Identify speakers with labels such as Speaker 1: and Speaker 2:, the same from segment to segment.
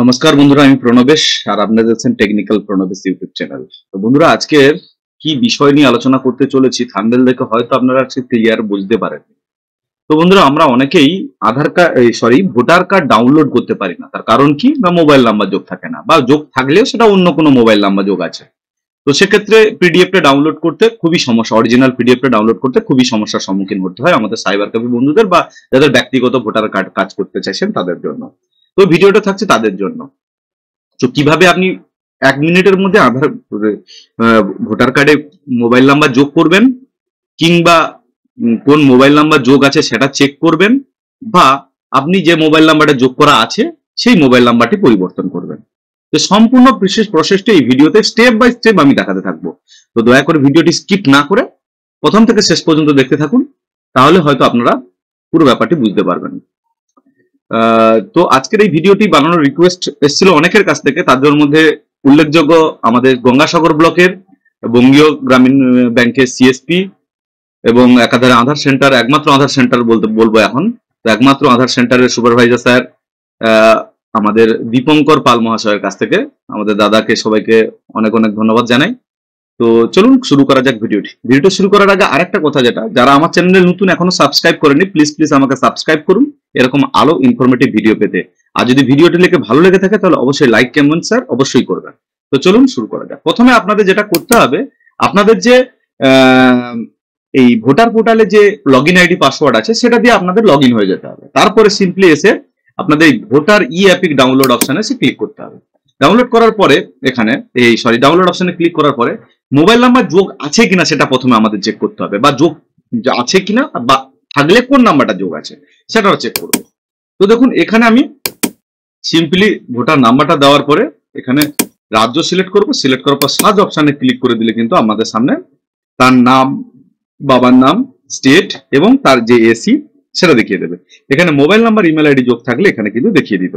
Speaker 1: নমস্কার বন্ধুরা, আমি প্রণবেশ আর আপনারা দেখছেন টেকনিক্যাল প্রণবেশ ইউটিউব চ্যানেল। তো বন্ধুরা, আজকের কি বিষয় নিয়ে আলোচনা করতে চলেছি থাম্বনেল দেখে হয়তো আপনারা আজকে ক্লিয়ার বুঝতে পারেন। তো বন্ধুরা, আমরা অনেকেই ভোটার কার্ড ডাউনলোড করতে পারি না। তার কারণ কি না, মোবাইল নাম্বার যোগ থাকে না, বা যোগ থাকলেও সেটা অন্য কোনো মোবাইল নাম্বার যোগ আছে। তো সেক্ষেত্রে পিডিএফটা ডাউনলোড করতে খুবই সমস্যা, অরিজিনাল পিডিএফটা ডাউনলোড করতে খুবই সমস্যার সম্মুখীন হতে হয় আমাদের সাইবার ক্যাফে বন্ধুদের বা যাদের ব্যক্তিগত ভোটার কার্ড কাজ করতে চাইছেন তাদের জন্য। তো ভিডিওটা থাকছে তাদের জন্য। তো কিভাবে আপনি 1 মিনিটের মধ্যে ভোটার কার্ডে মোবাইল নাম্বার যোগ করবেন, কিংবা কোন মোবাইল নাম্বার যোগ আছে সেটা চেক করবেন, বা আপনি যে মোবাইল নাম্বারটা যোগ করা আছে সেই মোবাইল নাম্বারটি পরিবর্তন করবেন। তো সম্পূর্ণ বিশেষ প্রসেসটা এই ভিডিওতে স্টেপ বাই স্টেপ আমি দেখাতে থাকবো। তো দয়া করে ভিডিওটি স্কিপ না করে প্রথম থেকে শেষ পর্যন্ত দেখতে থাকুন, তাহলে হয়তো আপনারা পুরো ব্যাপারটি বুঝতে পারবেন। তো আজকের এই ভিডিওটি বানানোর রিকোয়েস্ট এসেছিল অনেকের কাছ থেকে। তাদের মধ্যে উল্লেখযোগ্য আমাদের গঙ্গাসাগর ব্লকের বঙ্গীয় গ্রামীণ ব্যাংকের সিএসপি এবং একাধারে আধার সেন্টার, একমাত্র আধার সেন্টার বলবো এখন, একমাত্র আধার সেন্টারের সুপারভাইজার স্যার আমাদের দীপঙ্কর পাল মহাশয়ের কাছ থেকে আমাদের দাদাকে সবাইকে অনেক অনেক ধন্যবাদ জানাই। তো চলুন শুরু করা যাক ভিডিওটা শুরু করার আগে আরেকটা কথা, যেটা যারা আমার চ্যানেলে নতুন এখনো সাবস্ক্রাইব করেনি, প্লিজ আমাকে সাবস্ক্রাইব করুন এরকম আলো ইনফরমেটিভ ভিডিও পেতে। আর যদি ভিডিওটি ভালো লেগে থাকে তাহলে অবশ্যই লাইক কমেন্ট স্যার অবশ্যই করবেন। তো চলুন শুরু করা যাক। প্রথমে আপনাদের যেটা করতে হবে, আপনাদের যে এই ভোটার পোর্টালে যে লগইন আইডি পাসওয়ার্ড আছে সেটা দিয়ে আপনাদের লগইন হয়ে যেতে হবে। তারপরে সিম্পলি এসে আপনাদের এই ভোটার ই অ্যাপিক ডাউনলোড অপশনে এসে ক্লিক করতে হবে। ডাউনলোড করার পরে এখানে ডাউনলোড অপশনে ক্লিক করার পরে মোবাইল নাম্বার যোগ আছে কিনা সেটা প্রথমে আমাদের চেক করতে হবে, বা যোগ আছে কিনা, বা থাকলে কোন নাম্বারটা যোগ আছে সেটাও চেক করবো। তো দেখুন, এখানে আমি সিম্পলি ভোটার নাম্বারটা দেওয়ার পরে এখানে রাজ্য সিলেক্ট করবো। সিলেক্ট করার পর সার্চ অপশনে ক্লিক করে দিলে কিন্তু আমাদের সামনে তার নাম, বাবার নাম, স্টেট এবং তার যে এসি সেটা দেখিয়ে দেবে। এখানে মোবাইল নাম্বার, ইমেল আইডি যোগ থাকলে এখানে কিন্তু দেখিয়ে দিত।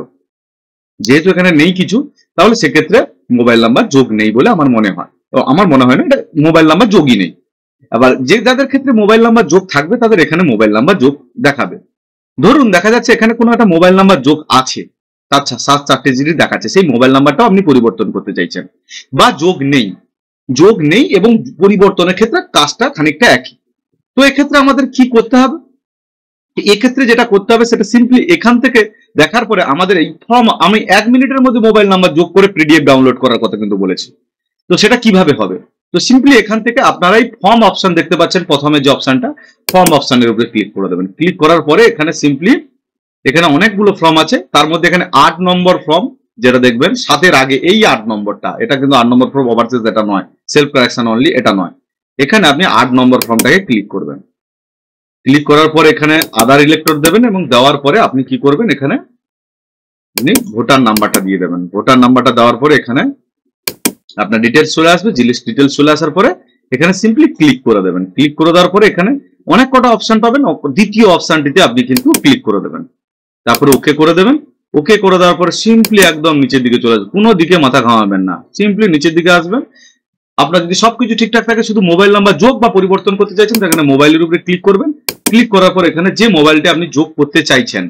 Speaker 1: যেহেতু এখানে নেই কিছু, তাহলে সেক্ষেত্রে মোবাইল নাম্বার যোগ নেই বলে আমার মনে হয়। তো আমার মনে হয় না, এটা মোবাইল নাম্বার যোগই নেই। আবার যে যাদের ক্ষেত্রে মোবাইল নাম্বার যোগ থাকবে তাদের এখানে মোবাইল নাম্বার যোগ দেখাবে। ধরুন দেখা যাচ্ছে এখানে কোনো একটা মোবাইল নাম্বার যোগ আছে, তার 7 ডিজিট দেখাচ্ছে, সেই মোবাইল নাম্বারটাও আপনি পরিবর্তন করতে চাইছেন, বা যোগ নেই এবং পরিবর্তনের ক্ষেত্রে কাজটা খানিকটা একই। তো এক্ষেত্রে আমাদের কি করতে হবে? এক্ষেত্রে যেটা করতে হবে সেটা সিম্পলি এখান থেকে দেখার পরে আমাদের এই ফর্ম, আমি 1 মিনিটের মধ্যে মোবাইল নাম্বার যোগ করে পিডিএফ ডাউনলোড করার কথা কিন্তু বলেছি। তো সেটা কিভাবে হবে? তো সিম্পলি এখান থেকে আপনারাই ফর্ম অপশন দেখতে পাচ্ছেন, প্রথমে যে অপশনটা ফর্ম অপশনের উপরে ক্লিক করে দেবেন। ক্লিক করার পরে এখানে সিম্পলি এখানে অনেকগুলো ফর্ম আছে, তার মধ্যে এখানে 8 নম্বর ফর্ম যেটা দেখবেন 7-এর আগে এই 8 নম্বরটা, এটা কিন্তু 8 নম্বর ফর্ম ওভারসিজ, এটা নয়, সেলফ কারেকশন অনলি, এটা নয়। এখানে আপনি 8 নম্বর ফর্মটাকে ক্লিক করবেন। ক্লিক করার পরে এখানে আধার ইলেক্টর দেবেন এবং দেওয়ার পরে আপনি কি করবেন, এখানে আপনি ভোটার নাম্বারটা দিয়ে দেবেন। ভোটার নাম্বারটা দেওয়ার পরে এখানে আপনার ডিটেলস চলে আসবে। ডিটেলস চলে আসার পরে এখানে সিম্পলি ক্লিক করে দেবেন। ক্লিক করে দেওয়ার পরে এখানে অনেক কটা অপশন পাবেন, দ্বিতীয় অপশনটিতে আপনি কিন্তু ক্লিক করে দেবেন। তারপরে ওকে করে দেবেন। ওকে করে দেওয়ার পরে সিম্পলি একদম নিচের দিকে চলে আসবে, কোনো দিকে মাথা ঘামাবেন না, সিম্পলি নিচের দিকে আসবেন। আপনার যদি সবকিছু ঠিকঠাক থাকে, শুধু মোবাইল নাম্বার যোগ বা পরিবর্তন করতে চাইছেন, সেখানে মোবাইলের উপরে ক্লিক করবেন। ক্লিক করার পর এখানে যে মোবাইলটা আপনি যোগ করতে চাইছেন,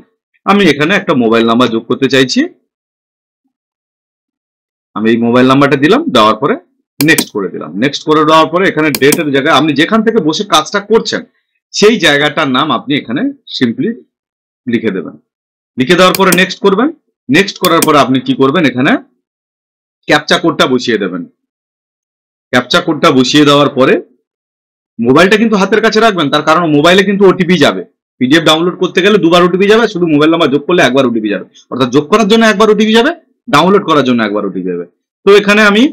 Speaker 1: আমি এখানে একটা মোবাইল নাম্বার যোগ করতে চাইছি, আমি এই মোবাইল নাম্বারটা দিলাম। দেওয়ার পরে নেক্সট করে দিলাম। নেক্সট করে দেওয়ার পরে এখানে ডেটের জায়গায় আপনি যেখান থেকে বসে কাজটা করছেন সেই জায়গাটার নাম আপনি এখানে সিম্পলি লিখে দেবেন। লিখে দেওয়ার পরে নেক্সট করবেন। নেক্সট করার পরে আপনি কি করবেন, এখানে ক্যাপচা কোডটা বসিয়ে দেবেন। ক্যাপচা কোডটা বসিয়ে দেওয়ার পরে মোবাইলটা কিন্তু হাতের কাছে রাখবেন, তার কারণ মোবাইলে কিন্তু ওটিপি যাবে। পিডিএফ ডাউনলোড করতে গেলে 2বার ওটিপি যাবে, শুধু মোবাইল নাম্বার যোগ করলে 1বার ওটিপি যাবে। অর্থাৎ যোগ করার জন্য 1বার ওটিপি যাবে, ডাউনলোড করার জন্য 1বার ওটিপি যাবে। তো এখানে আমি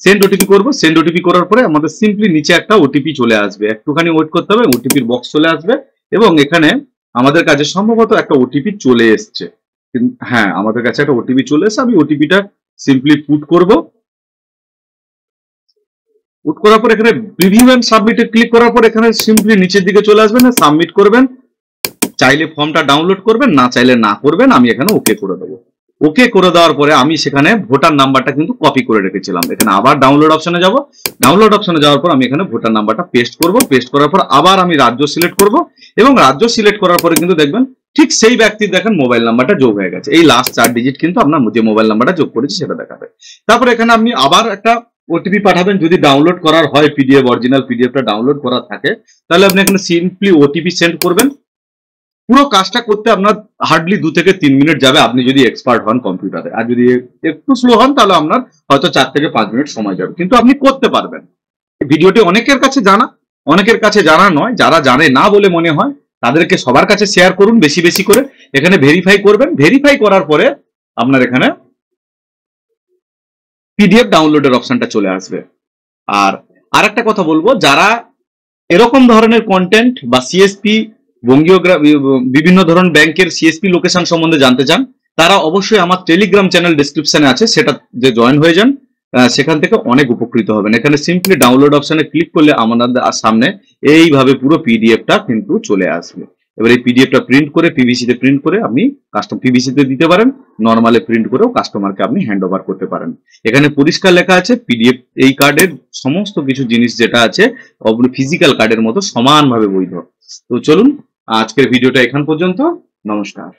Speaker 1: সেন্ড ওটিপি করবো। সেন্ড ওটিপি করার পরে আমাদের সিম্পলি নিচে একটা ওটিপি চলে আসবে, একটুখানি ওয়েট করতে হবে, ওটিপির বক্স চলে আসবে এবং এখানে আমাদের কাছে সম্ভবত একটা ওটিপি চলে এসছে। হ্যাঁ, আমাদের কাছে একটা ওটিপি চলে এসছে। আমি ওটিপিটা সিম্পলি পুট করব। পুট করার পর এখানে প্রিভিউ এন্ড সাবমিটে ক্লিক করার পর এখানে সিম্পলি নিচের দিকে চলে আসবেন, সাবমিট করবেন। চাইলে ফর্মটা ডাউনলোড করবেন, না চাইলে না করবেন। আমি এখানে ওকে করে দেবো। ওকে করে দেওয়ার পরে আমি সেখানে ভোটার নাম্বারটা কিন্তু কপি করে রেখেছিলাম। এখানে আবার ডাউনলোড অপশনে যাব, ডাউনলোড অপশনে যাওয়ার পর আমি এখানে ভোটার নাম্বারটা পেস্ট করব, পেস্ট করার পর আবার আমি রাজ্য সিলেক্ট করব এবং রাজ্য সিলেক্ট করার পরে কিন্তু দেখবেন ঠিক সেই ব্যক্তির দেখেন মোবাইল নাম্বারটা যোগ হয়ে গেছে। এই লাস্ট 4 ডিজিট কিন্তু আপনার যে মোবাইল নাম্বারটা যোগ করেছি সেটা দেখাবে। তারপর এখানে আপনি আবার একটা ওটিপি পাঠাবেন, যদি ডাউনলোড করার হয় পিডিএফ, অরিজিনাল পিডিএফটা ডাউনলোড করা থাকে তাহলে আপনি এখানে সিম্পলি ওটিপি সেন্ড করবেন। পুরো কাজটা করতে আপনার হার্ডলি 2 থেকে 3 মিনিট যাবে আপনি যদি এক্সপার্ট হন কম্পিউটারে, আর যদি একটু স্লো হন তাহলে আপনার হয়তো 4 থেকে 5 মিনিট সময় যাবে, কিন্তু আপনি করতে পারবেন। ভিডিওটি অনেকের কাছে জানা, অনেকের কাছে জানা নয়, যারা জানে না বলে মনে হয় তাদেরকে সবার কাছে শেয়ার করুন বেশি বেশি করে। এখানে ভেরিফাই করবেন, ভেরিফাই করার পরে আপনার এখানে পিডিএফ ডাউনলোডের অপশনটা চলে আসবে। আর আরেকটা কথা বলবো, যারা এরকম ধরনের কন্টেন্ট বা সিএসপি বঙ্গীয় বিভিন্ন ধরনের ব্যাংকের সিএসপি লোকেশন সম্বন্ধে জানতে চান, তারা অবশ্যই আমার টেলিগ্রাম চ্যানেল ডেসক্রিপশনে আছে, সেটা যে জয়েন হয়ে যান, সেখান থেকে অনেক উপকৃত হবেন। এখানে সিম্পলি ডাউনলোড অপশনে ক্লিক করলে আমাদের সামনে এইভাবে পুরো পিডিএফটা কিন্তু চলে আসবে। এবার এই পিডিএফটা প্রিন্ট করে পিভিসিতে প্রিন্ট করে আপনি পিভিসিতে দিতে পারেন, নর্মালে প্রিন্ট করেও কাস্টমারকে আপনি হ্যান্ড ওভার করতে পারেন। এখানে পরিষ্কার লেখা আছে পিডিএফ এই কার্ডের সমস্ত কিছু জিনিস যেটা আছে ফিজিক্যাল কার্ডের মতো সমানভাবে বৈধ। তো চলুন আজকের ভিডিওটা এখান পর্যন্ত। নমস্কার।